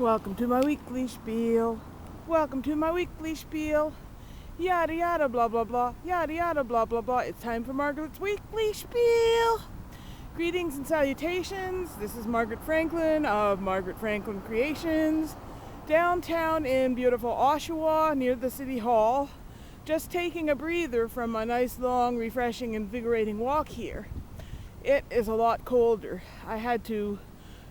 Welcome to my weekly spiel. Welcome to my weekly spiel. Yada yada blah blah blah. Yada yada blah blah blah. It's time for Margaret's weekly spiel. Greetings and salutations. This is Margaret Franklin of Margaret Franklin Creations, downtown in beautiful Oshawa near the City Hall. Just taking a breather from a nice long, refreshing, invigorating walk here. It is a lot colder. I had to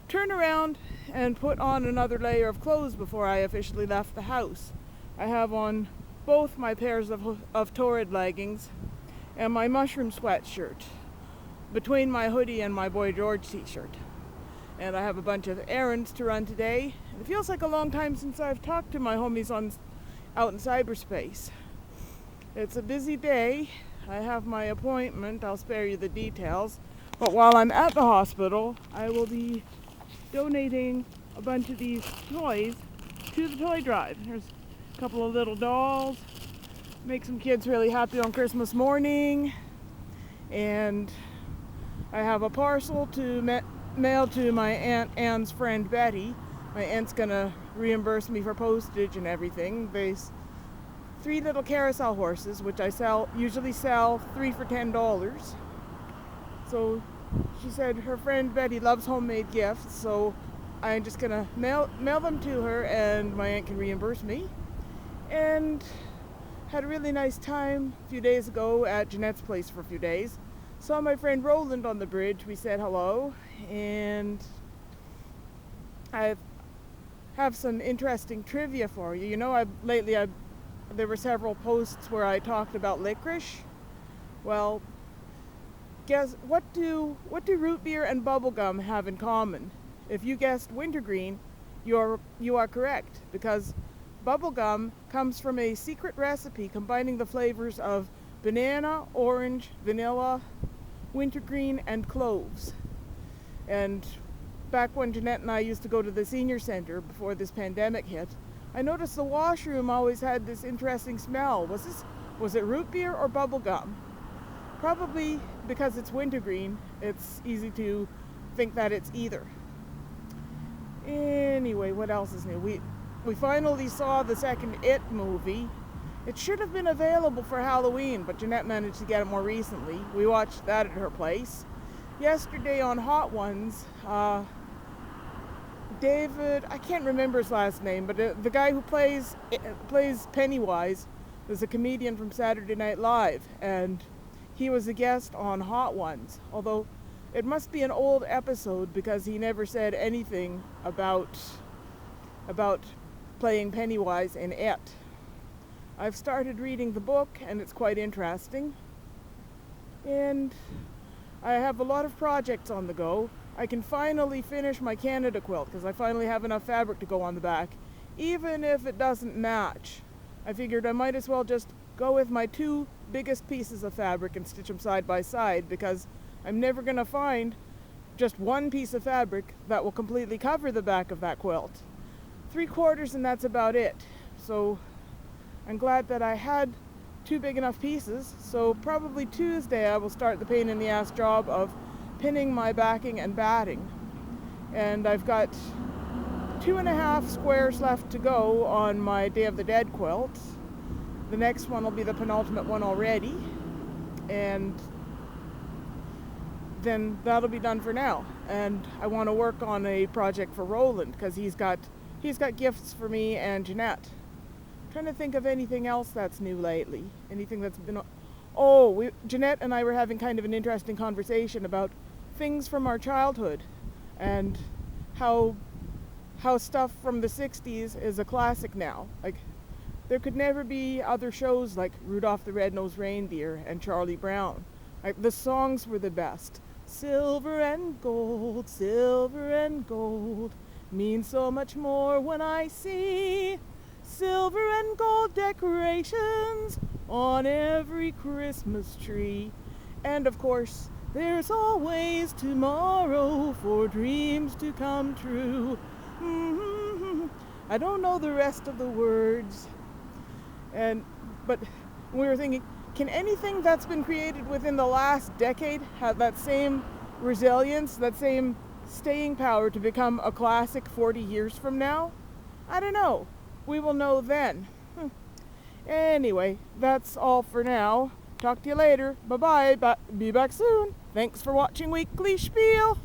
turn around and put on another layer of clothes before I officially left the house. I have on both my pairs of torrid leggings and my mushroom sweatshirt between my hoodie and my Boy George t-shirt. And I have a bunch of errands to run today. It feels like a long time since I've talked to my homies out in cyberspace. It's a busy day. I have my appointment. I'll spare you the details. But while I'm at the hospital, I will be donating a bunch of these toys to the toy drive. There's a couple of little dolls. Make some kids really happy on Christmas morning. And I have a parcel to mail to my Aunt Anne's friend Betty. My aunt's gonna reimburse me for postage and everything. There's 3 little carousel horses, which I usually sell 3 for $10. So she said her friend Betty loves homemade gifts, so I'm just gonna mail them to her and my aunt can reimburse me. And had a really nice time a few days ago at Jeanette's place for a few days. Saw my friend Roland on the bridge. We said hello, and I have some interesting trivia for you. You know, there were several posts where I talked about licorice. Well, guess what do root beer and bubblegum have in common? If you guessed wintergreen, you are correct, because bubblegum comes from a secret recipe combining the flavors of banana, orange, vanilla, wintergreen, and cloves. And back when Jeanette and I used to go to the senior center before this pandemic hit, I noticed the washroom always had this interesting smell. Was it root beer or bubblegum? Probably because it's wintergreen, it's easy to think that it's either. Anyway, what else is new? We finally saw the second It movie. It should have been available for Halloween, but Jeanette managed to get it more recently. We watched that at her place. Yesterday on Hot Ones, David, I can't remember his last name, but the guy who plays Pennywise is a comedian from Saturday Night Live, and he was a guest on Hot Ones, although it must be an old episode because he never said anything about playing Pennywise in It. I've started reading the book and it's quite interesting. And I have a lot of projects on the go. I can finally finish my Canada quilt because I finally have enough fabric to go on the back, even if it doesn't match. I figured I might as well just go with my 2 biggest pieces of fabric and stitch them side by side, because I'm never going to find just one piece of fabric that will completely cover the back of that quilt. 3/4 and that's about it. So I'm glad that I had 2 big enough pieces. So probably Tuesday I will start the pain in the ass job of pinning my backing and batting. And I've got 2.5 squares left to go on my Day of the Dead quilt. The next one will be the penultimate one already, and then that'll be done for now. And I want to work on a project for Roland because he's got gifts for me and Jeanette. I'm trying to think of anything else that's new lately. Anything that's been... Jeanette and I were having kind of an interesting conversation about things from our childhood and how stuff from the 60s is a classic now. Like, there could never be other shows like Rudolph the Red-Nosed Reindeer and Charlie Brown. Like, the songs were the best. Silver and gold, mean so much more when I see silver and gold decorations on every Christmas tree. And of course, there's always tomorrow for dreams to come true. I don't know the rest of the words. But we were thinking, can anything that's been created within the last decade have that same resilience, that same staying power to become a classic 40 years from now? I don't know. We will know then. Anyway, that's all for now. Talk to you later. Bye-bye. Be back soon. Thanks for watching Weekly Spiel.